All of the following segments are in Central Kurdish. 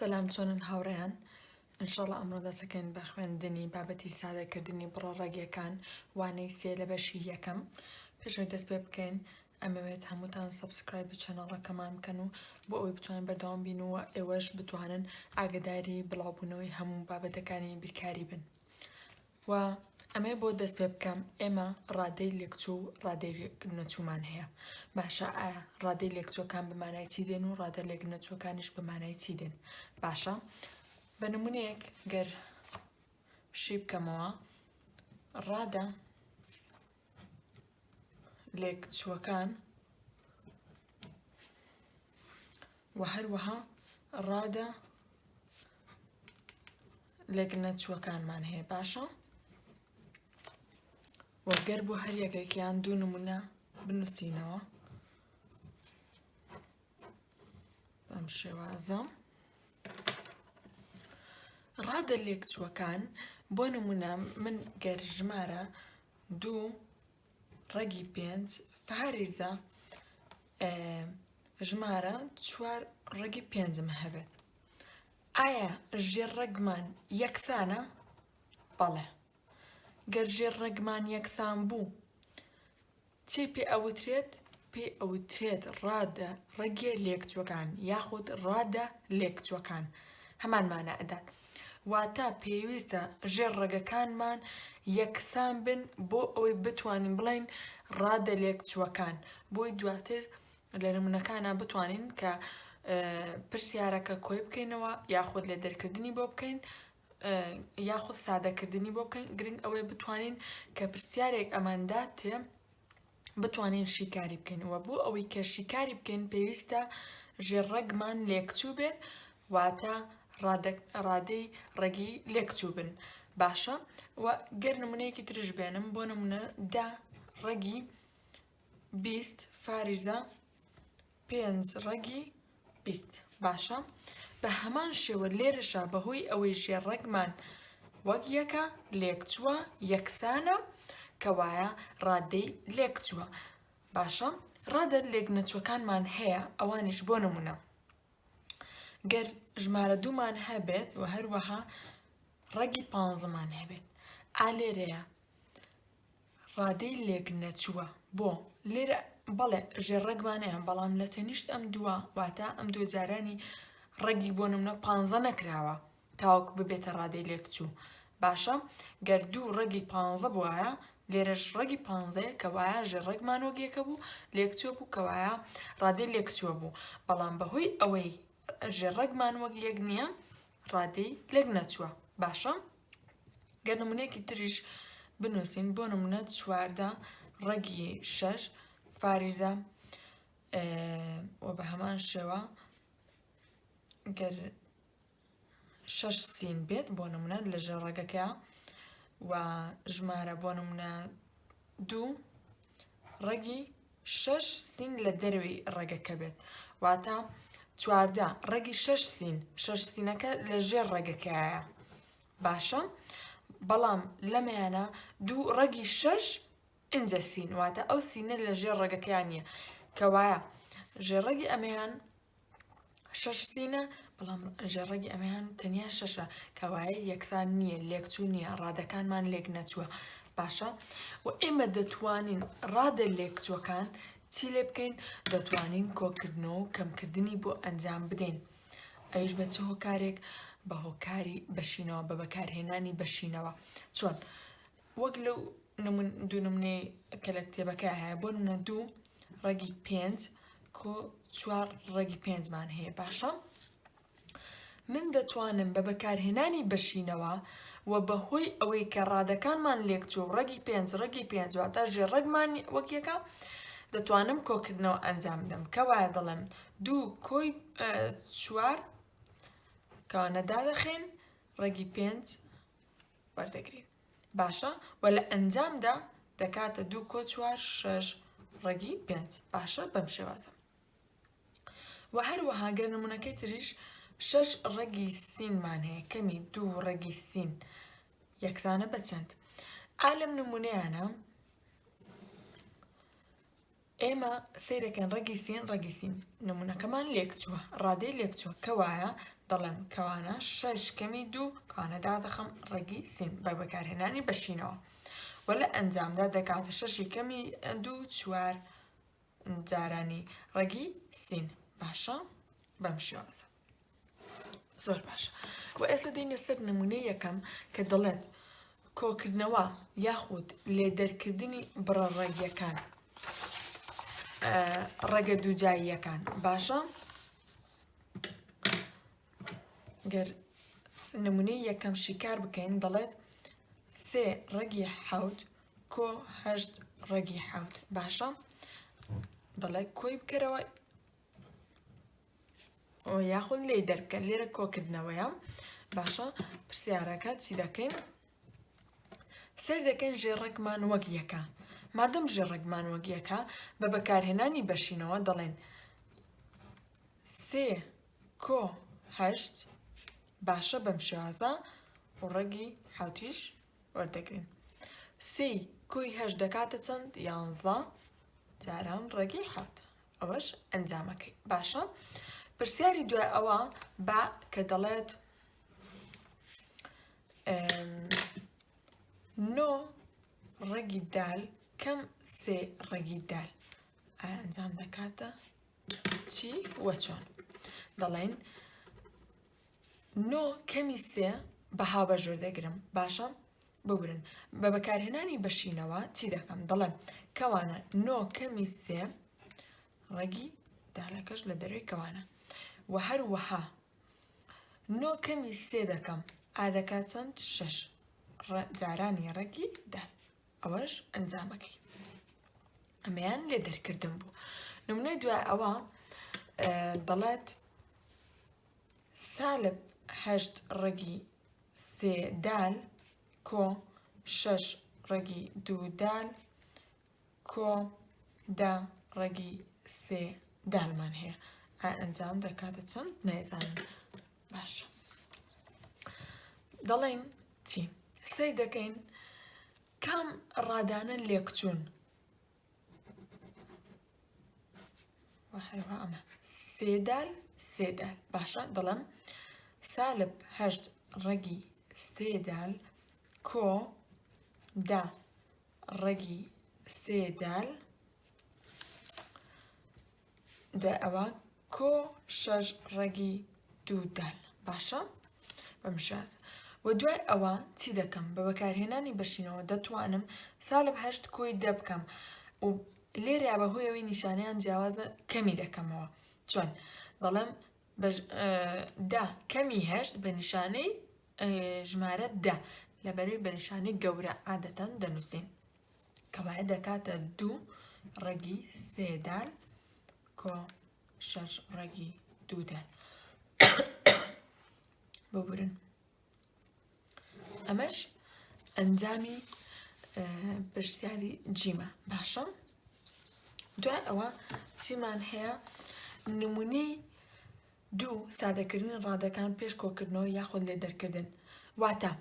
سلام چۆنن هاوڕێیان ئینشەڵە ئەمڕۆ دەسەکەین بە خوێندنی بابەتی سادەکردنی بڕە ڕێگیەکان وانەی سێ لە بەشی یەکەم پێشەوەی دەست پێ بکەین ئەمەوێت هەمووتان سەبسکرایبی چەنەڵەکەمان بکەن و بۆ ئەوەی بتوانین بەردەوام بین و ئێوەش بتوانن ئاگداری بڵاوبوونەوەی هەموو بابەتەکانی بیرکاری بن و ئەمێ بۆ دەست پێ بکەم ئێمە ڕادەی لێکچوو و ڕادەی لێکنەچوومان هەیە باشە ئایا ڕادەی لێکچووەکان بەمانای چی دێن و ڕادە لێکنەچووەکانیش بەمانای چی دێن باشە بە نمونەیەک گەر شی بکەمەوە ڕادە لێکچووەکان و هەروەها ڕادە لێکنەچووەکانمان هەیە باشە وەگەر بۆ هەر یەکێکیان دوو نمونە بنووسینەوە بەم شێوازە ڕادە لێکچووەکان بۆ نمونە من گەر ژمارە 2.5 فاریزە ژمارە 4.5 هەبێت ئایا ژێرڕەگمان یەکسانە؟ بەڵێ گەر ژێرڕەگمان یەکسان بوو چی پێ ئەوترێت؟ پێ ئەوترێت ڕادە ڕێگە لێکچووەکان یاخود ڕادە لێکچووەکان هەمانمانە ئەدات واتە پێویستە ژێرڕەگەکانمان یەکسان بن بۆ ئەوەی بتوانین بڵین ڕادە لێکچووەکان بۆی دواتر لە نمونەکانە بتوانین کە پرسیارەکە کۆی بکەینەوە یاخود لێ دەرکردنی بۆ بکەین یاخود سادەکردنی بۆ بکەین گرنگ ئەوەی بتوانین کە پرسیارێک ئەماندا تێ بتوانین شیکاری بکەین و بۆ ئەوەی کە شیکاری بکەین پێویستە ژێرڕەگمان لێکچوو بێت واتە ڕادەی ڕێگی لێکچوو بن باشە و گەر نمونەیەکی ترش بێنم بۆ نمونە 10.20 فاریزە 5.20 باشە بە هەمان شێوە لێرەشە بەهۆی ئەوەی ژێرڕەگمان وەک یەکە لێکچووە یەکسانە کەوایە ڕادەی لێکچووە باشە ڕادە لێکنەچووەکانمان هەیە ئەوانیش بۆ نمونە گەر ژمارە 2مان هەبێت و هەروەها ڕەگی 15مان هەبێت لێرەیە ڕادەی لێکنەچووە بۆ لێرە بەڵێ ژێرڕەگمان هەیە بەڵام لە تەنیشت ئەم دووە واتە ئەم دوو جارانی ڕەگی بۆ نمونە 15 نەکراوە تاوەکو ببێتە ڕادەی لێکچوو باشە گەر دوو ڕەگی 15 بووایە لێرەش ڕەگی 15 کەوایە ژێرڕەگمان وەک یەکە بوو لێکچووە بوو کەوایە ڕادەی لێکچووە بوو بەڵام بەهۆی ئەوەی ژێرڕەگمان وەک یەک نییە ڕادەی لێک نەچووە باشە گەر نمونەیەکی تریش بنووسین بۆ نمونە 14.6 فاریزە و بە هەمان شێوە گەر 6 سین بێت بۆ نمونە لە ژێرڕەگەکە و ژمارە بۆ نمونە 2.6 سین لە دەروی ڕێگەکە بێت واتە 14.6 سین 6 سینەکە لە ژێر ڕێگەکەیە باشە بەڵام لەمەیانە 2.6 ئینجە سین واتە ئەو سینە لە ژێر ڕێگەکەیان نییە کەوایە ژێرڕەگی ئەمەیان 6 سینە بەڵام ژێرڕەگی ئەمەیان تەنیا 6ە کەوایە یەکسان نییە لێکچوو نییە ڕادەکانمان لێک نەچووە باشە و ئێمە دەتوانین ڕادە لێکچووەکان چی لێ بکەین دەتوانین کۆکردنەوە و کەمکردنی بۆ ئەنجام بدەین ئەویش بە چه هۆکارێک بە هۆکاری بەشینەوە بە بەکارهێنانی بەشینەوە چۆن وەک لەو دوو نمونەی کە لە کتێبەکە هەیە بۆ نمونە 2.5 کۆ 4.5مان هەیە باشە من دەتوانم بە بەکارهێنانی بەشینەوە و بەهۆی ئەوەی کە ڕادەکانمان لێکچوو ڕەگی 5 واتە ژێرڕەگمان وەک یەکە دەتوانم کۆکردنەوە ئەنجام بدەم کەوایە دەڵێم 2.4 کەوە نەدادەخێن ڕەگی 5 وەردەگرین باشە و لە ئەنجامدا دەکاتە 2.4 ڕەگی 5 باشە بەم شێوازە و هەروەها گەر نمونەکەی تریش 6 ڕەگی سینمان هەیە کەمی 2 ڕەگی سین یەکسانە بە چەند لەم نمونەیانە ئێمە سەیرەکەن ڕەگی سین نمونەکەمان لێک چووە ڕادەی لێک چووە کەوایە دەڵێم کەوانە 6 کەمی 2 کەوانە دادەخەم ڕێگی سین بە بەکارهێنانی بەشینەوە وە لە ئەنجامدا دەکاتە 6 کەمی 2 4 جارانی ڕێگی سین باشە بەم شێوازە زۆر باشە و ئێستا دێنە سەر نمونەی یەکەم کە دەڵێت کۆکردنەوە یاخود لێدەرکردنی بڕە ڕێگیەکان ڕێگە دووجاییەکان باشە گەر نمونەی یەکەم شیکار بکەین دەڵێت 3 ڕێگی 7 کۆ 8 ڕێگی 7 باشە دەڵێت کۆی بکەرەوە یاخود لێ دەرکە لێرە کۆکردنەوەیە باشە پرسیارەکە چی دەکەین سەر دەکەین ژێڕێکمان وەک یەکە مادەم ژێڕێکمان وەک یەکە بە بەکارهێنانی بەشینەوە دەڵێن 3 کۆ 8 باشە بەم شێوازە و ڕێگی حوتیش وەردەگرین 3 کۆی 8 دەکاتە چەند 11 جاران ڕێگی 7 ئەوەش ئەنجامەکەی باشە پرسیاری دوای ئەوە با کە دەڵێت 9 ڕێگی دال کەم 3 ڕێگی دال ئەنجام دەکاتە چی وە چۆن دەڵێن 9 کەمی 3 بە هاوبەژۆر دەگرم باشە ببورن بە بەکارهێنانی بەشینەوە چی دەکەم دەڵێم کەوانە 9 کەمی 3 ڕێگی دالەکەش لە دەروی کەوانە و هەروەها 9 کەمی 3 دەکەم ئادەکات چەند 6 جارانی ڕێگی دال ئەوەش ئەنجامەکەی ئەمەیان لێ دەرکردن بوو نمونەی دوای ئەوە دەڵێت سالب 8 ڕێگی 3 دال کۆ 6 ڕێگی 2 دال کۆ 10 ڕێگی 3 دالمان هەیە ئەنجام دەکاتە چەند نەیزانن باشە دەڵێن چی سەی دەکەین کام ڕادانە لێکچوون هەروە ئەمە 3 دال 3 دال باشە دەڵێم سالب 8 ڕێگی 3 دال کۆ 10 ڕێگی 3 دال دوای ئەوە کۆ 6 ڕێگی 2 دال باشە بەم شێوازە و دوای ئەوە چی دەکەم بە بەکارهێنانی بەشینەوە دەتوانم سالب 8 کۆی 10 بکەم و لێرە بەهۆیەوەی نیشانەیان جیاوازە کەمی دەکەمەوە چۆن دەڵێم دا کەمی 8 بە نیشانەی ژمارە دا لەبەرەوەی بە نیشانەی گەورە عادەتەن دەنووسین کەوایە دەکاتە 2 ڕێگی 3 دال کۆ 6 ڕێگی 2 دال ببورن ئەمەش ئەنجامی پرسیاری جیمە باشە دوای ئەوە چیمان هەیە نمونەی 2 سادەکردنی ڕادەکان پێش کۆکردنەوە یاخود لێ دەرکردن واتە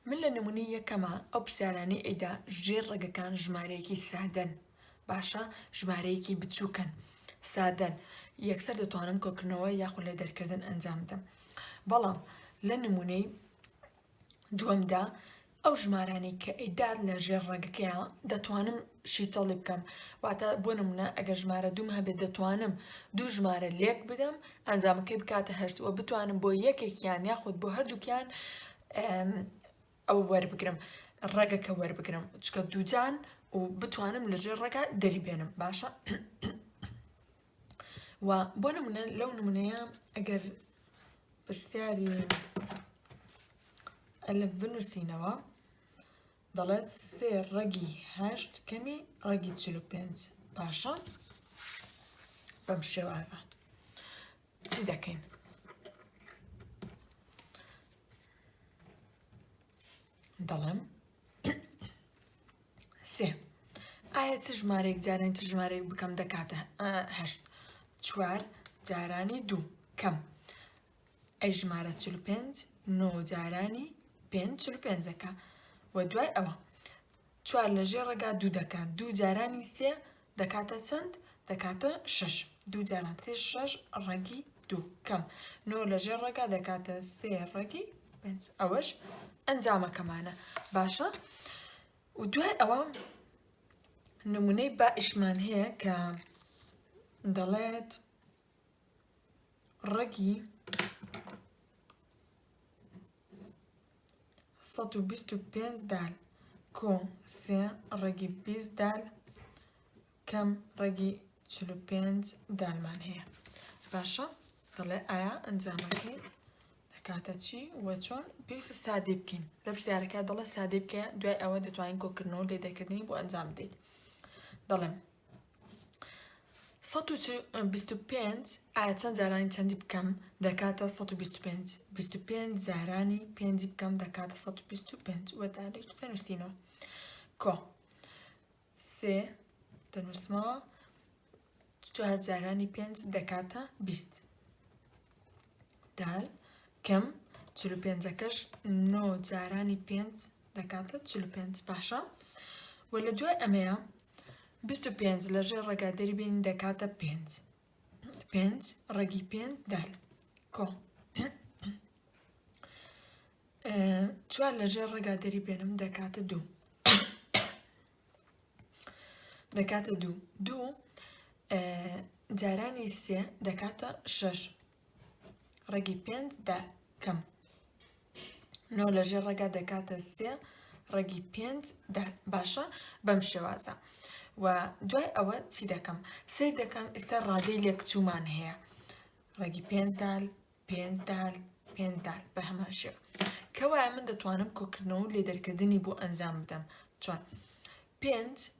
من لە نمونەی یەکەمە ئەو پرسیارانەی ئەیدا ژێر ڕێگەکان ژمارەیەکی سادەن باشە ژمارەیەکی بچووکن سادەن یەکسەر دەتوانم کۆکردنەوە یاخود لێ دەرکردن ئەنجام بدەم بەڵام لە نمونەی دووەمدا ئەو ژمارانەی کە ئەیداد لە ژێر ڕێگەکەیە دەتوانم شیتەڵی بکەم واتە بۆ نمونە ئەگەر ژمارە دووم هەبێت دەتوانم 2 ژمارە لێک بدەم ئەنجامەکەی بکاتە 8 و بتوانم بۆ یەکێکیان یاخود بۆ هەردووکیان ئەو وەربگرم ڕێگەکە وەربگرم چکە دووجان و بتوانم لە ژێر ڕێگە دەری بێنم باشە و بۆ نمونە لەو نمونەیە ئەگەر پرسیاری ئەلە بنووسینەوە دەڵێت 3 ڕێگی 8 کەمی ڕێگی 45 باشە بەم شێوازە چی دەکەین دەڵێم 3 ئایا چ ژمارەیەک جارانی چ ژمارەیەک بکەم دەکاتە 8 4 جارانی 2 کەم ئەی ژمارە 45 9 جارانی 5 45ەکە و دوای ئەوە 4 لە ژێر ڕێگا 2 دەکات 2 جارانی 3 دەکاتە چەند دەکاتە 6 2 جاران 3 6 ڕێگی 2 کەم 9 لەژێر ڕێگا دەکاتە 3 ڕێگی 5 ئەوەش ئەنجامەکەمانە باشە و دوای ئەوە نمونەی بائیشمان هەیە کە دەڵێت ڕێگی 125 دال کۆ 3 ڕێگی 20 دال کەم ڕێگی 45 دالمان هەیە باشە دەڵێ ئایا ئەنجامەکەی دەکاتە چی وە چۆن پێویستە سادەی بکەین لە پرسیارەکە دەڵێ سادەی بکە دوای ئەوە دەتوانین کۆکردنەوە لێدەکردنی بۆ ئەنجام بدەیت دەڵێم 125 ئایا چەند جارانی چەندی بکەم دەکاتە 125 25 جارانی پێنجی بکەم دەکاتە 125 وەتارێک دەنووسینەوە کۆ 3 دەنووسمەوە 2 جارانی 5 دەکاتە 20 دال کەم 45ەکەش 9 جارانی 5 دەکاتە 45 باشە و لە دوای ئەمەیە 25 لەژێر ڕێگا دەریبێنین دەکاتە 5 5 ڕێگی 5 دال کۆ 4 لەژێر ڕێگا دەریبێنم دەکاتە 2 دەکاتە 2 جارانی 3 دەکاتە 6 ڕێگی 5 دال کەم 9 لەژێر ڕێگا دەکاتە 3 ڕێگی 5 دال باشە بەم شێوازە و دوای ئەوە چی دەکەم سیر دەکەم ئێستا ڕادەی لێکچوومان هەیە ڕێگی 5 دال 5 دال 5 دال بە هەمان شێوە کەوایە من دەتوانم کۆکردنەوە و لێدەرکردنی بۆ ئەنجام بدەم چۆن 5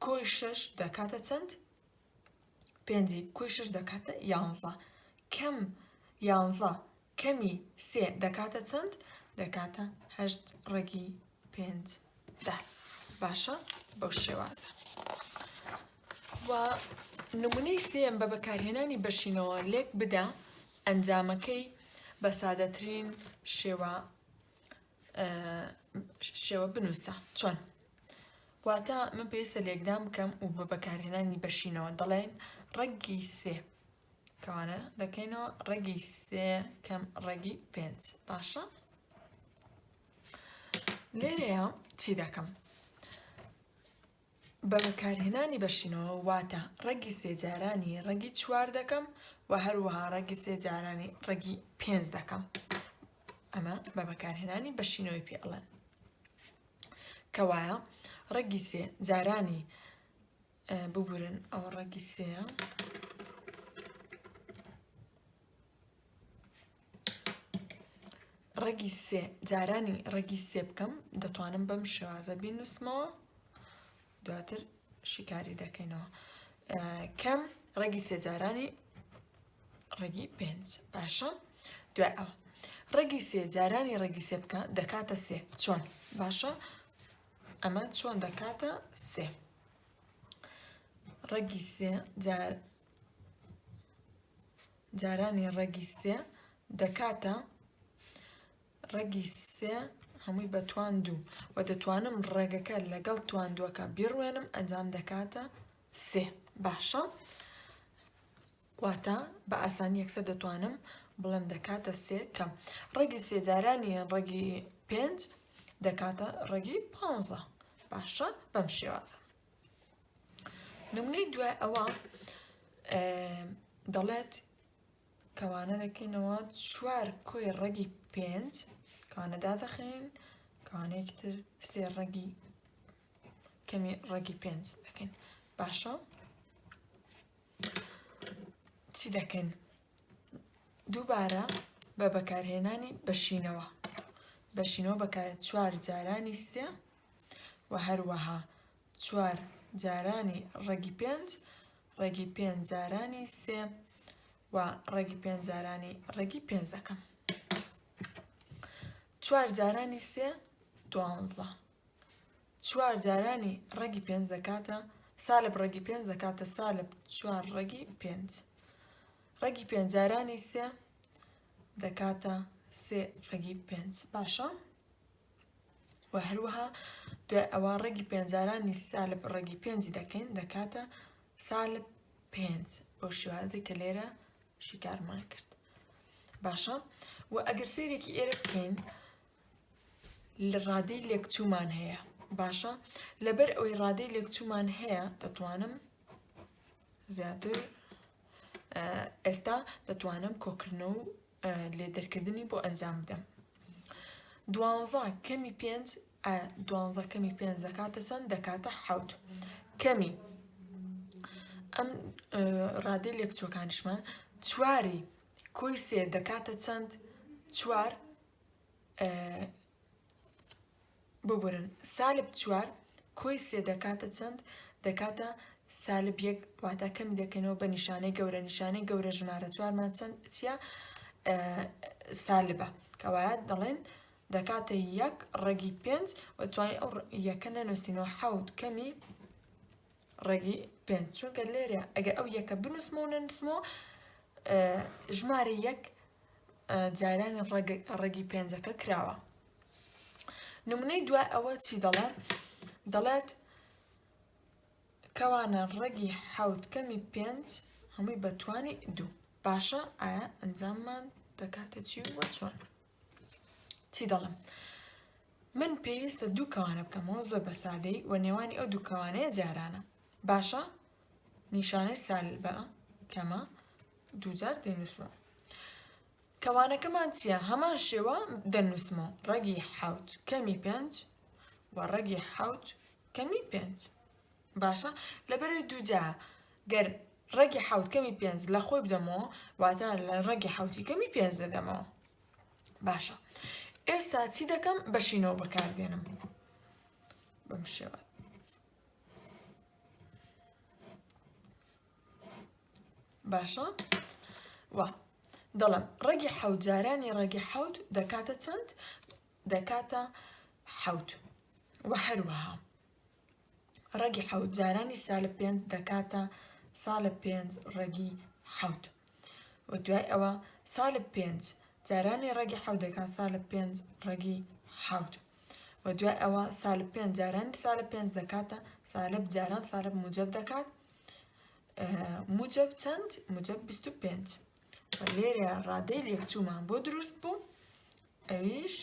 کۆی 6 دەکاتە چەند 5 کۆی 6 دەکاتە 11 کەم 11 کەمی 3 دەکاتە چەند دەکاتە 8 ڕێگی 5 دال باشە بەو شێوازە و نمونەی سێم بە بەکارهێنانی بەشینەوە لێک بدە ئەنجامەکەی بە سادەترین شێوە بنووسە چۆن واتە من پێویستە لێکدان بکەم و بە بەکارهێنانی بەشینەوە دەڵێن ڕێگی 3 کەوانە دەکەینەوە ڕێگی 3 کەم ڕێگی 5 باشە لێرەیە چی دەکەم بە بەکارهێنانی بەشینەوە واتە ڕێگی 3 جارانی ڕێگی 4 دەکەم و هەروەها ڕێگی 3 جارانی ڕێگی 5 دەکەم ئەمە بە بەکارهێنانی بەشینەوەی پێڵێن کەوایە ڕێگی 3 جارانی ببورن ئەو ڕێگی 3 ڕێگی 3 جارانی ڕێگی 3 بکەم دەتوانم بەم شێوازە بینووسمەوە دواتر شیکاری دەکەینەوە کەم ڕێگی 3 جارانی ڕێگی 5 باشە دوای ئەوە ڕێگی 3 جارانی ڕێگی 3 بکە دەکاتە 3 چۆن باشە ئەمە چۆن دەکاتە 3 ڕێگی 3 جارانی ڕێگی 3 دەکاتە ڕێگی 3 هەمووی بە توان 2 و دەتوانم ڕێگەکە لەگەڵ توان 2ەکە بیڕوێنم ئەنجام دەکاتە 3 باشە واتە بە ئاسانی یەکسەر دەتوانم بڵێم دەکاتە 3 کەم ڕێگی 3 جارانی ڕێگی 5 دەکاتە ڕێگی 15 باشە بەم شێوازە نمونەی دوای ئەوە دەڵێت کەوانە دەکەینەوە 4 کۆی ڕێگی 5 کەوانە دادەخەین کەوانەیەکی تر 3 ڕێگی کەمی ڕێگی 5 دەکەین باشە چی دەکەین دووبارە بە بەکارهێنانی بەشینەوە بەکارێت 4 جارانی 3 و هەروەها 4 جارانی ڕێگی 5 ڕێگی 5 جارانی 3 و ڕێگی 5 جارانی ڕێگی 5 دەکەم 4 جارانی 3 12 4 جارانی ڕێگی 5 دەکاتە سالب ڕێگی 5 دەکاتە سالب 4 ڕێگی 5 ڕێگی 5 جارانی 3 دەکاتە 3 ڕێگی 5 باشە و هەروەها دوای ئەوە ڕێگی 5 جارانی سالب ڕێگی 5 دەکەین دەکاتە سالب 5 بۆ شێوازی کە لێرە شیکارمان کرد باشە و ئەگەر سەیرێکی ئێرە بکەین لە ڕادەی لێکچوومان هەیە باشە لەبەر ئەوەی ڕادەی لێکچوومان هەیە دەتوانم زیاتر ئێستا دەتوانم کۆکردنەوە و لێدەرکردنی بۆ ئەنجام بدەم 12 کەمی 5 12 کەمی 5 دەکاتە چەند دەکاتە 7 کەمی ئەم ڕادەی لێکچووەکانیشمان 4 کۆی 3 دەکاتە چەند 4 ببورن سالب 4 کۆی 3 دەکاتە چەند دەکاتە سالب 1 واتە کەمی دەکەنەوە بە نیشانەی گەورە نیشانەی گەورە ژمارە 4مان چەند چیە سالبە کەوایە دەڵێن دەکاتە 1 ڕەگی 5 و توانین ئەو یەکە نەنووسینەوە 7 کەمی ڕەگی 5 چونکە لێرە ئەگەر ئەو یەکە بنووسمەوە و نەنووسمەوە ژمارە 1 جارانی ڕەگی 5ەکە کراوە نمونەی دوای ئەوە چی دەڵێت کەوانە ڕەگی 7 کەمی 5 هەمووی بەتوانی 2 باشە ئایا ئەنجاممان دەکاتە چی وە چۆن چی دەڵم من پێویستە 2 کەوانە بکەمەوە زۆر بە سادەی و نێوانی ئەو 2 کەوانەیە جارانە باشە نیشانەی سالبە کەمە 2 جار دەنووسمەوە کەوانەکەمان چییە هەمان شێوە دەنووسمەوە ڕەگی 7 کەمی 5 و ڕەگی 7 کەمی 5 باشە لەبەرەوەی 2 جا گەر ڕەگی 7 کەمی 5 لە خۆی بدەمەوە واتە لە ڕەگی 7 کەمی 5 دەدەمەوە باشە ئێستا چی دەکەم بەشینەوە بەکاردێنم بەم شێوە باشە وا دەڵم ڕەگی 7 جارانی ڕەگی 7 دەکاتە چەند دەکاتە 7 و هەروەها ڕەگی 7 جارانی سالب 5 دەکاتە سالب 5 ڕەگی 7 و دوای ئەوە سالب 5 جارانی ڕەگی 7 دەکات سالب 5 ڕەگی 7 و دوای ئەوە سالب 5 جارانی سالب 5 دەکاتە سالب جاران سالب موجب دەکات موجب چەند موجب 25 و لێرە ڕادەی لێکچوومان بۆ دروست بوو ئەویش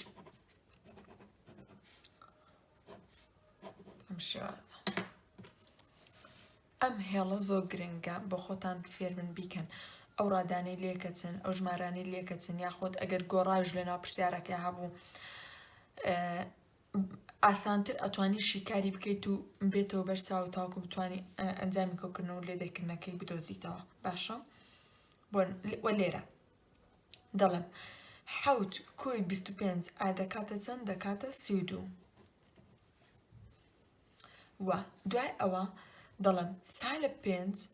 ئەم شێوازە ئەم هێڵە زۆر گرنگە بۆ خۆتان فێربن بیکەن ئەو ڕادانەی لێکەچن ئەو ژمارانەی لێکەچن یاخۆت ئەگەر گۆڕاژ لەناو پرسیارەکە هەبوو ئاسانتر ئەتوانی شیکاری بکەیت و بێتەوە بەرچاو تاوکو بتوانانی ئەنجامی کۆکردنەوە لێدەکردنەکەی بدۆزیتەوە باشە بۆ لێرە دەڵم 7 کۆی 25 دەکاتە چەند دەکاتە 32 و دوای ئەوە دەڵم سالب 5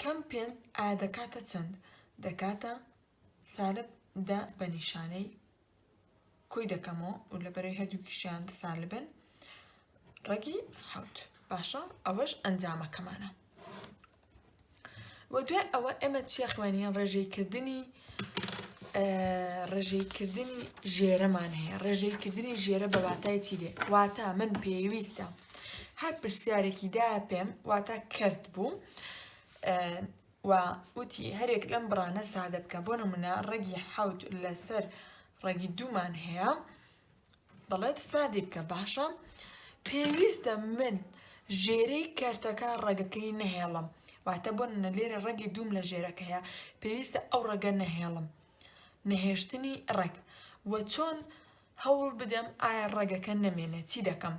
کەم 5 دەکاتە چەند دەکاتە سالب 10 بە نیشانەی کۆی دەکەمەوە و لەبەرەوەی هەردووکیشیان سالبن ڕەگی 7 باشە ئەوەش ئەنجامەکەمانە و دوای ئەوە ئێمە چیە خوێنیان ڕێژەیکردنی ژێرەمان هەیە ڕێژەیکردنی ژێرە بە واتای چی دێ واتە من پێویستە هەر پرسیارێکی دایە پێم واتە کرد بوو و وتی هەرێک لەم بڕانە سادە بکە بۆ نمونە ڕەگی 7 لەسەر ڕەگی 2مان هەیە دەڵێت سادی بکە باشە پێویستە من ژێرەی کەرتەکە ڕەگەکەی نەهێڵم واتە بۆ لێرە ڕەگی 2 لە ژێرەکە هەیە پێویستە ئەو ڕەگە نەهێڵم نەهێشتنی ڕەگ و چۆن هەوڵ بدەم ئایا ڕەگەکە نەمێنێ چی دەکەم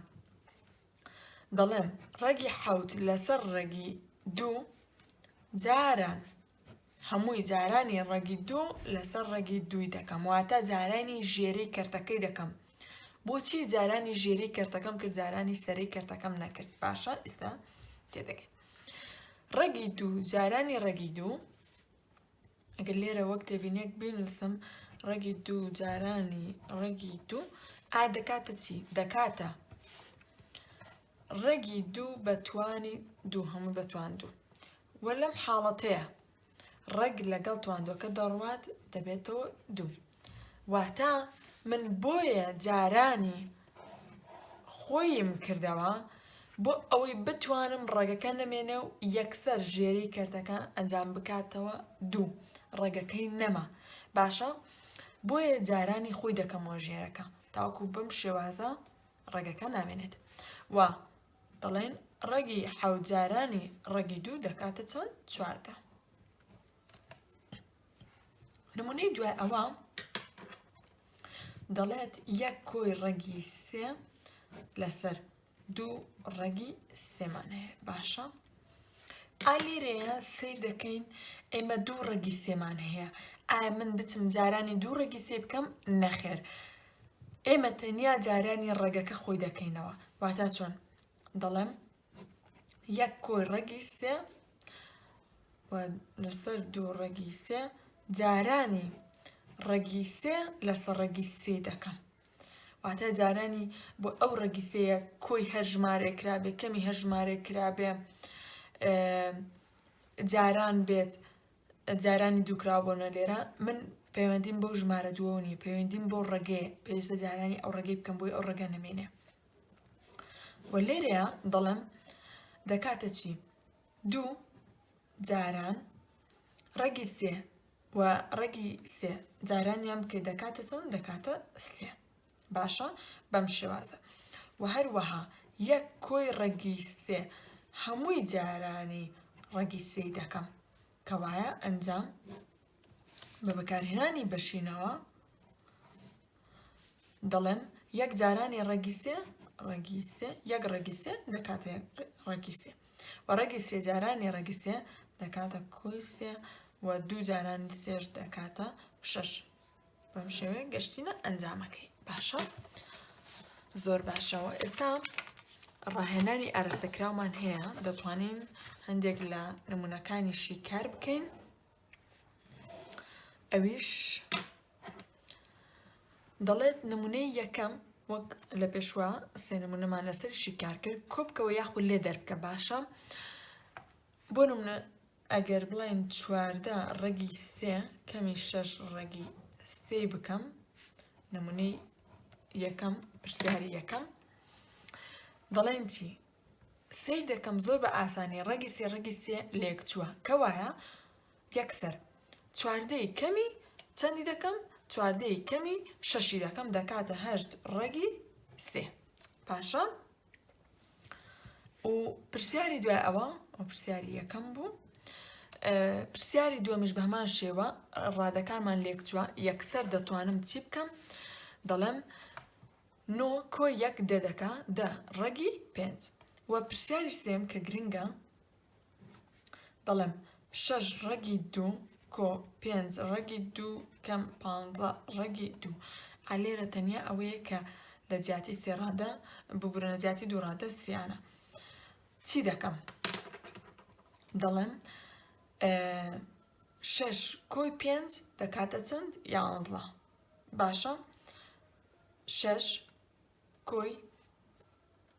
دەڵێم ڕەگی 7 لەسەر ڕەگی 2 جاران هەمووی جارانی ڕەگی 2 لەسەر ڕەگی 2 دەکەم واتە جارانی ژێرەی کەرتەکەی دەکەم بۆچی جارانی ژێرەی کەرتەکەم کرد جارانی سەرەی کەرتەکەم نەکرد باشە ئێستا تێدەگەین ڕەگی 2 جارانی ڕەگی 2 ئەگەر لێرە وەک تێبینێک بینوسم ڕەگی 2 جارانی ڕەگی 2 دەکاتە چی دەکاتە ڕەگی 2 بەتوانی 2 هەموو بەتوان 2 و لەم حاڵەتەیە ڕەگ لەگەڵ تواندۆکە دەڕوات دەبێتەوە 2 واتە من بۆیە جارانی خۆیم کردەوە بۆ ئەوەی بتوانم ڕەگەکە نەمێنێ و یەکسەر ژێری کەرتەکە ئەنجام بکاتەوە 2 ڕێگەکەی نەما باشە بۆیە جارانی خۆی دەکەمەوە ژێرەکە تاوەکو بەم شێوازە ڕێگەکە نامێنێت و دەڵێن ڕێگی حەوت جارانی ڕێگی دوو دەکاتە چەند 14 نمونەی دوای ئەوە دەڵێت یەک کۆی ڕێگی سێ لەسەر دوو ڕێگی سێمان هەیە باشە ئالێرەیە سیر دەکەین ئێمە دوو ڕێگی سێمان هەیە ئایا من بچم جارانی دوو ڕێگی سێ بکەم نەخێر ئێمە تەنیا جارانی ڕێگەکە خۆی دەکەینەوە واتە چۆن دەڵێم یەک کۆی ڕێگی سێ لەسەر دوو ڕێگی سێ جارانی ڕێگی سێ لەسەر ڕێگی سێ دەکەم واتە جارانی بۆ ئەو ڕێگی سێیە کۆی هەر ژمارەیە کرابێ کەمی هەر ژمارەیە کرابێ جاران بێت جارانی دووکرابوونە لێرە من پەیوەندیم بۆ ژمارە دووە نیە پەیوەندیم بۆ ڕێگەیە پێویستە جارانی ئەو ڕێگەی بکەم بۆی ئەو ڕێگە نەمێنێ و لێرەیە دەڵێم دەکاتە چی دوو جاران ڕێگی سێ و ڕێگی سێ جارانیان بکەی دەکاتە چەند دەکاتە سێ باشە بەم شێوازە و هەروەها یەک کۆی ڕێگی سێ هەمووی جارانی ڕێگی سێی دەکەم کەوایە ئەنجام بە بەکارهێنانی بەشینەوە دەڵێم یەک جارانی ڕێگی سێ یەک ڕێگی سێ دەکاتە ڕێگی سێ و ڕێگی سێ جارانی ڕێگی سێ دەکاتە کۆی سێ و دوو جارانی سێش دەکاتە شەش بەم شێوەیە گەشتینە ئەنجامەکەی باشە زۆر باشەوە ئێستا ڕاهێنانی ئاراستەکراومان هەیە دەتوانین هەندێک لە نمونەکانیشی کار بکەین ئەویش دەڵێت نمونەی یەکەم وەک لە پێشوە سێ نمونەمان لەسەرشی کار کرد کۆبکەوە یاخود لێ دەربکە باشە بۆ نمونە ئەگەر بڵێن 14 ڕێگی سێ کەمی 6 ڕێگی سێ بکەم نمونەی یەکەم پرسیاری یەکەم دەڵێن چی سیر دەکەم زۆر بە ئاسانی ڕێگی سێ لێک چووە کەوایە یەکسەر 14 کەمی چەندی دەکەم 14 کەمی 6 دەکەم دەکاتە 8 ڕێگی سێ باشە و پرسیاری دوای ئەوە پرسیاری یەکەم بوو پرسیاری دووەمیش بە هەمان شێوە ڕادەکانمان لێک چووە یەکسەر دەتوانم چی بکەم دەڵێم نۆ کۆ یەک دەکا دە ڕێگی 5 و پرسیاری سێم کە گرنگە دەڵێم 6 ڕێگی 2 کۆ 5 ڕێگی 2 کەم 15 ڕێگی 2 ئالێرە تەنیا ئەوەیە کە لە جیاتی سێڕادە ببورە جیاتی دووڕادە سیانە چی دەکەم دەڵێم 6 کۆی 5 دەکاتە چەند 11 باشە 6 کۆی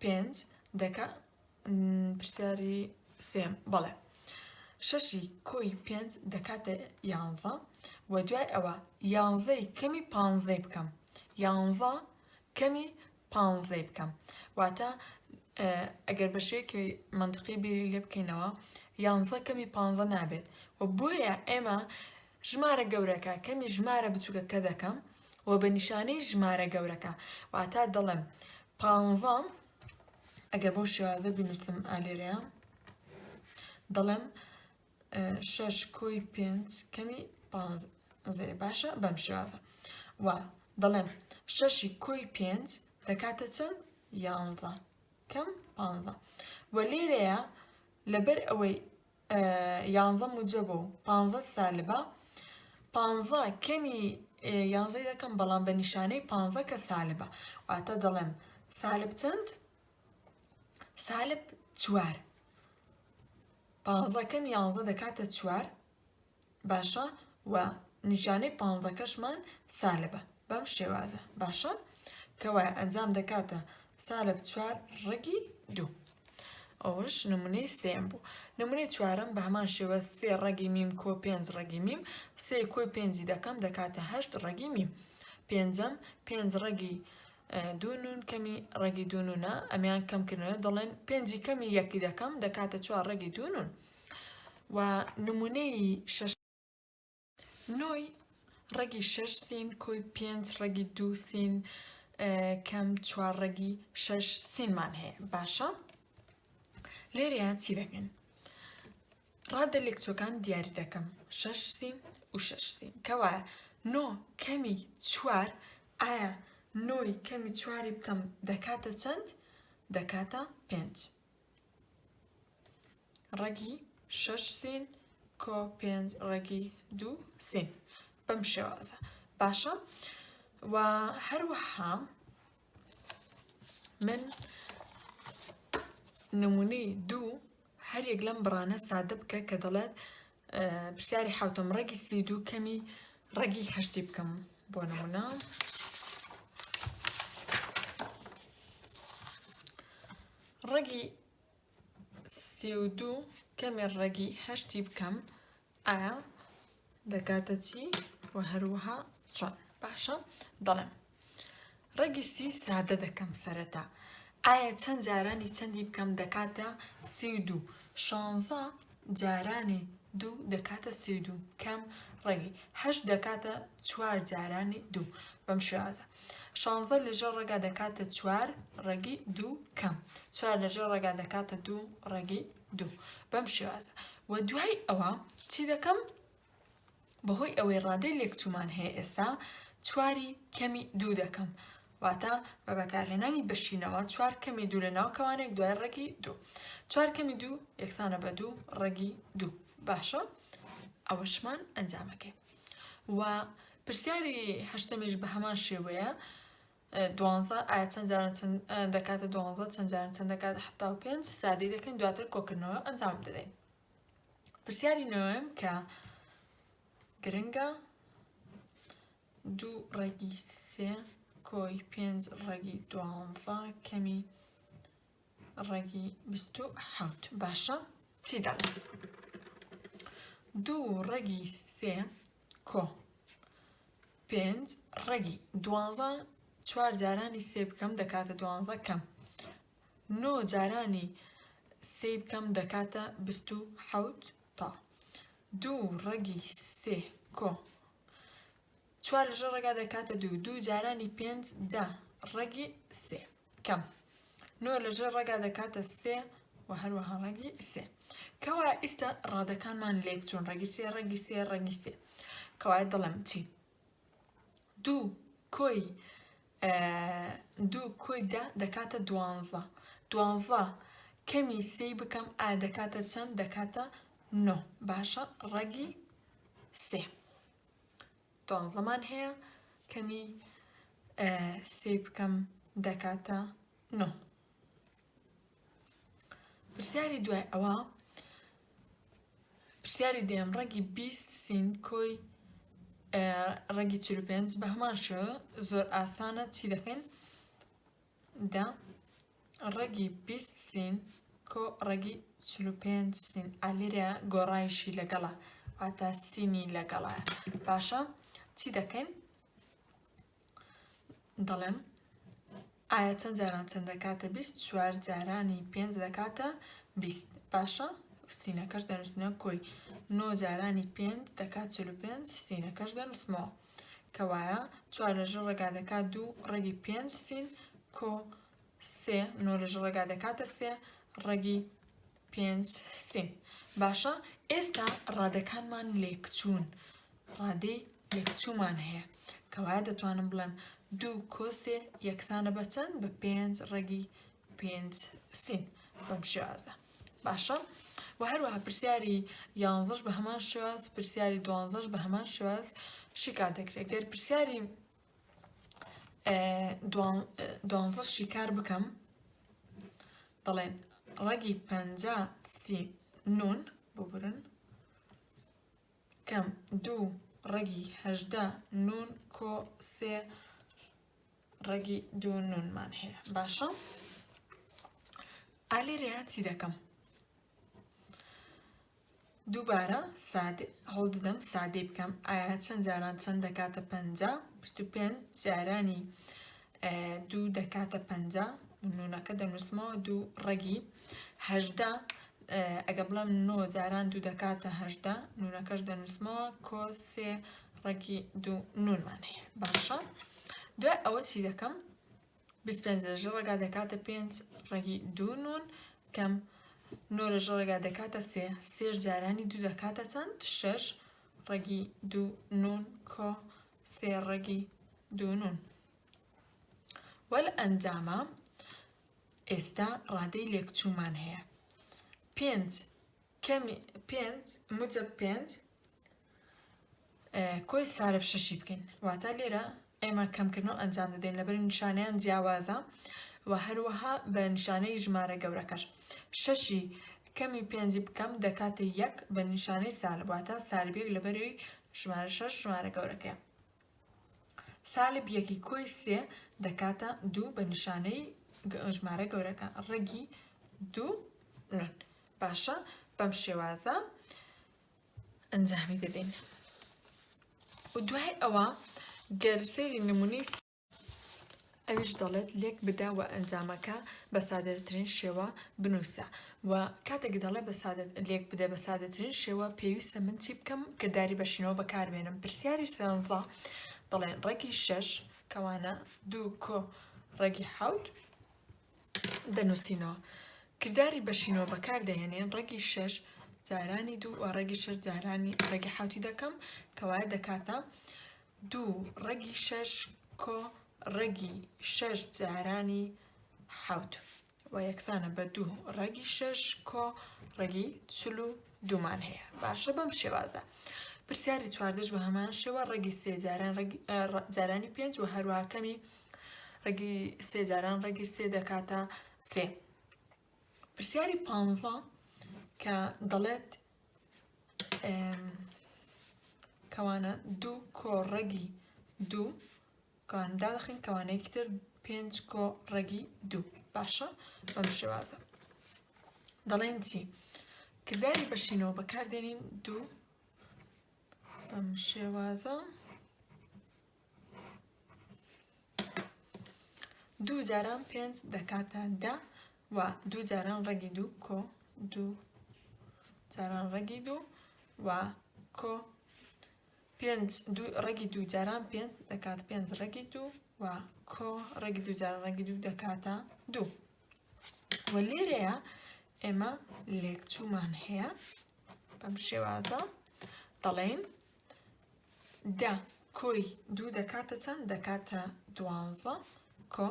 5 دەکا پرسیاری سێم بەڵێ 6 کۆی 5 دەکاتە 11 و دوای ئەوە 11 کەمی 15 بکەم 11 کەمی 15 بکەم واتە ئەگەر بە شێوەیەکی منطقی بیری لێ بکەینەوە 11 کەمی 15 نابێت و بۆیە ئێمە ژمارە گەورەکە کەمی ژمارە بچووکەکە دەکەم و بە نیشانەی ژمارە گەورەکە واتە دەڵێم 15 ئەگەر بۆ شێوازە بنووسم ئالێرەیە دەڵێم 6 کۆی 5 کەمی 15 باشە بەم شێوازە و دەڵێم 6 کۆی 5 دەکاتە چەند 11 کەم 15 و لێرەیە لەبەر ئەوەی 11 موجبە و 15 سالبە 15 کەمی 11 دەکەم بەڵام بە نیشانەی 15 کە سالبە واتە دەڵێم سالب چەند سالب 4 15 کەم 11 دەکاتە 4 باشە و نیشانەی 15 کەشمان سالبە بەم شێوازە باشە کەوایە ئەنجام دەکاتە سالب 4 ڕێگی 2 ئەوش نمونەی سێم بوو نمونەی چوارەم بە هەمان شێوە 3 ڕێگی میم کۆ 5 ڕێگی میم 3 کۆی 5 دەکەم دەکاتە 8 ڕێگی میم پێنجەم 5 ڕێگی 2 نون کەمی ڕێگی 2 نونە ئەمیان کەمکردنەوە دەڵێن 5 کەمی یەکی دەکەم دەکاتە 4 ڕێگی 2 نون و نمونەی نۆی ڕەگی 6 سین کۆی 5 ڕەگی 2 سین کەم 4 ڕەگی 6 سینمان هەیە باشە لێرەیە چی دەکەن ڕادە لێکچۆکان دیاری دەکەم 6 سین و 6 سین کەوایە 9 کەمی 4 ئایا 9 کەمی 4 بکەم دەکاتە چەند دەکاتە 5 ڕەگی 6 سین کۆ 5 ڕەگی 2 سین بەم شێوازە باشە و هەروەها من نمونەی 2 هەر یەک لەم بڕانە سادە بکە کە دەڵێت پرسیاری حوتم ڕەگی 32 کەمی ڕەگی 8 بکەم بۆ نمونە ڕەگی 32 کەمی ڕەگی 8 بکەم ئایا دەکاتە چی و هەروەها چۆن باشە دەڵێم ڕەگی 30 سادە دەکەم سەرەتا ئایا چەند جارانی چەندی بکەم دەکاتە 32 16 جارانی 2 دەکاتە 32 کەم ڕەگی 8 دەکاتە 4 جارانی 2 بەم شێوازە 16 لەژێر ڕێگا دەکاتە 4 ڕەگی 2 کەم 4 لەژێر ڕێگا دەکاتە 2 ڕەگی 2 بەم شێوازە و دوای ئەوە چی دەکەم بەهۆی ئەوەی ڕادەی لێکچوومان هەیە ئێستا 4 کەمی 2 دەکەم واتە بە بەکارهێنانی بەشینەوە 4 کەمی 2 لە ناو کەوانێک دوای ڕێگی 2 4 کەمی 2 یەکسانە بە 2 ڕێگی 2 باشە ئەوەشمان ئەنجامەکەی و پرسیاری هەشتەمیش بە هەمان شێوەیە 12 ئایا چەند جاران چەند دەکاتە 12 چەند جاران چەند دەکاتە 75 سادەی دەکەین دواتر کۆکردنەوە ئەنجام بدەین پرسیاری نوێم کە گرنگە 2 ڕێگی 3 کۆی 5 ڕێگی 12 کەمی ڕێگی 27 باشە چی دەڵێن 2 ڕێگی 3 کۆ 5 ڕێگی 12 4 جارانی 3 بکەم دەکاتە 12 کەم 9 جارانی 3 بکەم دەکاتە 27 تا 2 ڕێگی 3 کۆ 4 لەژێر ڕێگا دەکاتە 2 2 جارانی 5 10 ڕێگی 3 کەم 9 لەژێر ڕێگا دەکاتە 3 و هەروەها ڕێگی 3 کەوایە ئێستا ڕادەکانمان لێک چوون ڕێگی 3 ڕێگی 3 ڕێگی 3 کەوایە دەڵێم چی 2 کۆی 10 دەکاتە 12 12 کەمی 3 بکەم ئایا دەکاتە چەند دەکاتە 9 باشە ڕێگی 3 12مان هەیە کەمی 3 بکەم دەکاتە 9 پرسیاری دوای ئەوە پرسیاری دێم ڕێگی 20 سین کۆی ڕێگی 45 بە هەمان شێوە زۆر ئاسانە چی دەکەین دا ڕێگی 20 سین کۆ ڕێگی 45 سین ئالێرە گۆڕایشی لەگەڵە واتە سینی لەگەڵایە باشە چی دەکەین دەڵێم ئایا چەند جاران چەند دەکاتە 20 4 جارانی 5 دەکاتە 20 باشە سینەکەش دەنووسنە کۆی 9 جارانی 5 دەکات 45 سینەکەش دەنووسمەوە کەوایە 4 لەژێر ڕێگا دەکات 2 ڕێگی 5 سین کۆ 3 9 لەژێر ڕێگا دەکاتە 3 ڕێگی 5 سین باشە ئێستا ڕادەکانمان لێکچوون ڕادەی لێکچوومان هەیە کەوایە دەتوانم بڵێم 2 کۆ 3 یەکسانە بە چەند بە 5 ڕێگی 5 سین بەم شێوازە باشە و هەروەها پرسیاری 11 بە هەمان شێواز پرسیاری 12 بە هەمان شێواز شیکار دەکرێت گەر پرسیاری 12 شیکار بکەم دەڵێن ڕێگی 50 سین نون ببرن کەم 2 ڕێگی 18 نون کۆ 3 ڕێگی 2 نونمان هەیە باشە ئالێرەیە چی دەکەم دووبارە هەوڵ دەدەم سادەی بکەم ئایا چەند جاران چەند دەکاتە 50 25 جارانی 2 دەکاتە 50 نونەکە دەنووسمەوە 2 ڕێگی 18 ئەگە بڵم 9 جاران 2 دەکاتە 18 نونەکەش دەنووسمەوە کۆ 3 ڕەگی 2 نونمان هەیە باشە دوای ئەوە چی دەکەم 25 لەژێر ڕێگا دەکاتە 5 ڕەگی 2 نون کەم 9 لەژێر ڕێگا دەکاتە 3 3 جارانی 2 دەکاتە چەند 6 ڕەگی 2 نون کۆ 3 ڕەگی 2 نون وە لە ئەنجامە ئێستا ڕادەی لێکچوومان هەیە 5 موجب 5 کۆی سالب 6 بکەین واتە لێرە ئێمە کەمکردنەوە ئەنجام دەدەین لەبەر نیشانەیان جیاوازە و هەروەها بە نیشانەی ژمارە گەورەکەش 6 کەمی 5 بکەم دەکاتە 1 بە نیشانەی سالب واتە سالب 1 لەبەروی ژمارە 6 ژمارە گەورەکەیە سالب 1 کۆی 3 دەکاتە 2 بە نیشانەی ژمارە گەورەکە ڕەگی 2 نون باشە بەم شێوازە ئەنجامی دەدەین و دوای ئەوە گەرسەری نمونەی ئەویش دەڵێت لێک بدە و ئەنجامەکە بە سادەترین شێوە بنووسە و کاتێک دەڵێ لێک بدە بە سادەترین شێوە پێویستە من چی بکەم کردداری بەشینەوە بەکاربێنم پرسیاری سێنزە دەڵێن ڕێگی 6 کەوانە 2 کۆ ڕێگی 7 دەنووسینەوە کردداری بەشینەوە بەکاردەهێنێن ڕێگی 6 جارانی 2 و ڕێگی 6 جارانی ڕێگی 7 دەکەم کەوایە دەکاتە 2 ڕێگی 6 کۆ ڕێگی 6 جارانی 7 و یەکسانە بە 2 ڕێگی 6 کۆ ڕێگی 42 مان هەیە باشە بەم شێوازە پرسیاری چواردەش بە هەمان شێوە ڕێگی 3 جارانی 5 و هەروواکەمی ڕێگی 3 جاران ڕێگی 3 دەکاتە 3 پرسیاری 15 کە دەڵێت کەوانە 2 کۆ ڕێگی 2 کەواندا دەخین کەوانەیەکی تر 5 کۆ ڕێگی 2 باشە بەم شێوازە دەڵێن چی کردداری بەشینەوە بەکاردێنین 2 بەم شێوازە 2 جاران 5 دەکاتە 10 و 2 جاران ڕێگی 2 کۆ 2 جاران ڕێگی 2 و کۆ 5 ڕێگی 2 جاران 5 دەکات 5 ڕێگی 2 و کۆ ڕێگی 2 جاران ڕێگی 2 دەکاتە 2 و لێرەیە ئێمە لێکچوومان هەیە بەم شێوازە دەڵێن 10 کۆی 2 دەکاتە چەند دەکاتە 12 کۆ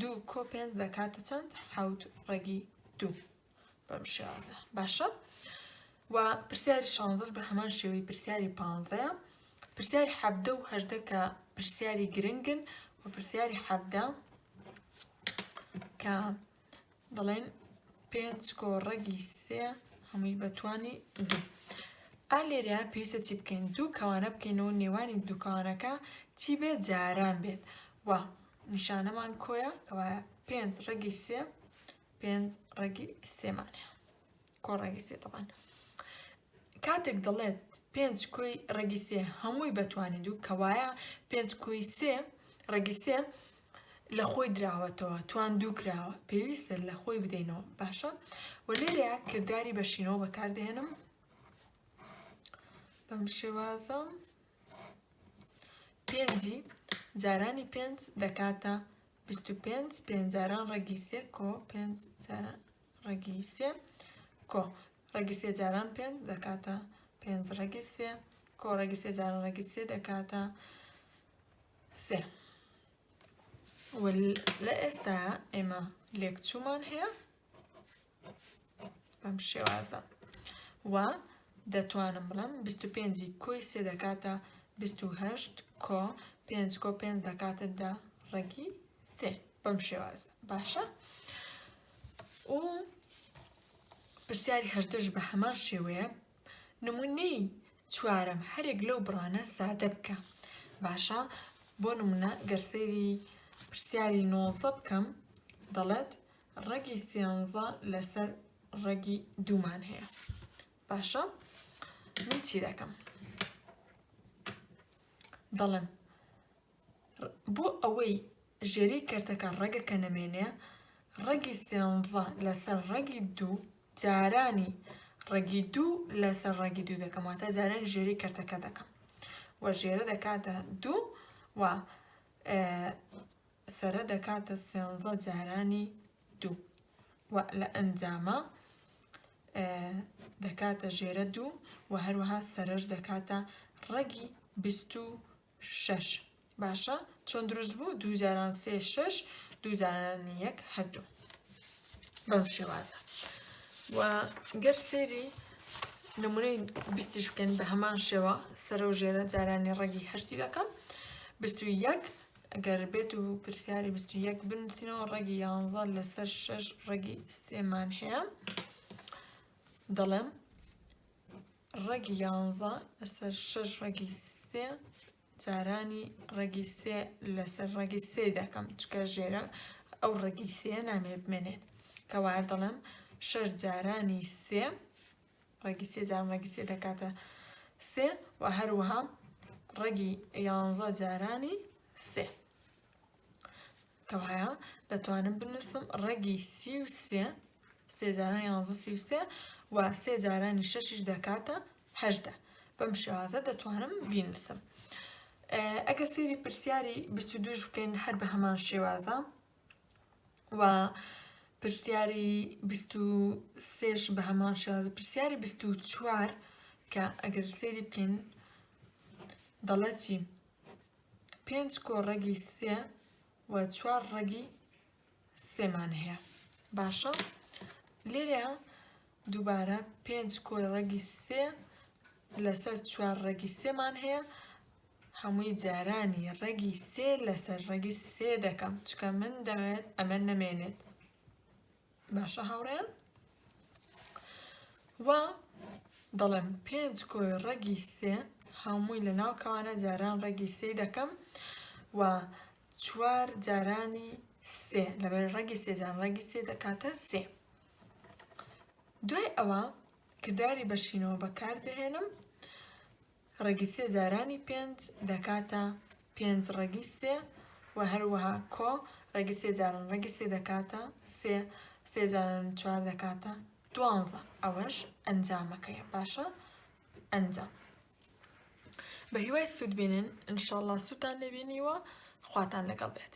2 کۆ 5 دەکاتە چەند 7 ڕێگی 2 بەم شێوازە باشە و پرسیاری 16 بە هەمان شێوەی پرسیاری 15 پرسیاری 17 و 18 کە پرسیاری گرنگن و پرسیاری 17 کە دەڵێن 5 کۆ ڕێگی 3 هەمووی بەتوانی 2 ئالێریا پێویستە چی بکەین 2 کەوانە بکەینەوە نێوانی 2 کەوانەکە چی بێت جاران بێت و نیشانەمان کۆیە کەوایە 5 ڕێگی 3 5 ڕێگی 3 مانەیە کۆ ڕێگی 3 دەڵێن کاتێک دەڵێت 5 کۆی ڕێگی 3 هەمووی بەتوانی 2 کەوایە 5 کۆی 3 ڕێگی 3 لە خۆی دراوەتەوە توان 2 کراوە پێویستە لە خۆی بدەینەوە باشە و لێرەیە کردداری بەشینەوە بەکاردێنم بەم شێوازە 5 جارانی 5 دەکاتە 25 5 جاران ڕێگی 3 کۆ 5 جاران ڕێگی 3 کۆ ڕێگی 3 جاران 5 دەکاتە 5 ڕێگی 3 کۆ ڕێگی 3 جاران ڕێگی 3 دەکاتە 3 و لە ئێستا ئێمە لێکچوومان هەیە بەم شێوازە و دەتوانم بڵم 25 کۆی 3 دەکاتە 28 کۆ 5 کۆ 5 دەکاتە 10 ڕێگی 3 بەم شێوازە باشە و پرسیاری 18 بە هەمان شێوەیە نمونەی چوارەم هەرێک لەو بڕانە سادە بکە باشە بۆ نمونە گەرسەری پرسیاری 19 بکەم دەڵێت ڕێگی 13 لەسەر ڕێگی 2 مان هەیە باشە من چی دەکەم دەڵێم بۆ ئەوەی ژێرەی کەرتەکە ڕێگەکە نەمێنێ ڕێگی 13 لەسەر ڕێگی 2 جارانی ڕەگی دوو لەسەر ڕەگی دوو دەکەم واتە جارانی ژێری کەرتەکە دەکەم و ژێرە دەکاتە دوو و سەرە دەکاتە 13 جارانی دوو و لە ئەنجامە دەکاتە ژێرە دوو و هەروەها سەرش دەکاتە ڕەگی 26 باشە چۆن دروست بوو 2 جاران 3 6 2 جارانی 1 هەردوو بەم شێوازە و گەر سێری نمونەی 20 بکەین بە هەمان شێوە سەرە و ژێرە جارانی ڕەگی هەشتی دەکەم 21 ئەگەر بێت و پرسیاری 21 بنووسینەوە ڕەگی 11 لەسەر 6 ڕەگی 3مان هەیە دەڵێم ڕەگی 11 لەسەر 6 ڕەگی 3 جارانی ڕەگی 3 لەسەر ڕەگی 3 دەکەم چکە ژێرە ئەو ڕەگی 3 نامێ بمێنێت کەوایە دەڵێم 6 جارانی 3 ڕەگی 3 جاران ڕەگی 3 دەکاتە 3 و هەروەها ڕەگی 11 جارانی 3 کەوایە دەتوانم بنووسم ڕەگی 33 3 جارانی 11 33 و 3 جارانی 6 دەکاتە 18 بەم شێوازە دەتوانم بینووسم ئەگە سێری پرسیاری 22 بکەین هەر بە هەمان شێوازە و پرسیاری 23 بە هەمان شێوازە پرسیاری 24 کە ئەگەر سێری بکەین دەڵێت چی 5 کۆ ڕەگی 3 و 4 ڕەگی 3مان هەیە باشە لێرە دووبارە 5 کۆی ڕەگی 3 لەسەر 4 ڕەگی 3مان هەیە هەمووی جارانی ڕەگی 3 لەسەر ڕەگی 3 دەکەم چکە من دەوێت ئەمە نەمێنێت باشە هاوڕێن و دەڵێم 5 کۆی ڕەگی 3 هەمووی لە ناو کەوانە جاران ڕەگی 3 دەکەم و 4 جارانی 3 لەبەر ڕەگی 3 جاران ڕەگی 3 دەکاتە 3 دوای ئەوە کردداری بەشینەوە بەکاردەهێنم ڕەگی 3 جارانی 5 دەکاتە 5 ڕەگی 3 و هەروەها کۆ ڕەگی 3 جاران ڕەگی 3 دەکاتە 3 3 جاران 4 دەکاتە 12 ئەوەش ئەنجامەکەیە باشە ئەنجام بە هیوای سوود بینن ئینشاءڵڵا سووتان لێبینیوە خواتان لەگەڵ بێت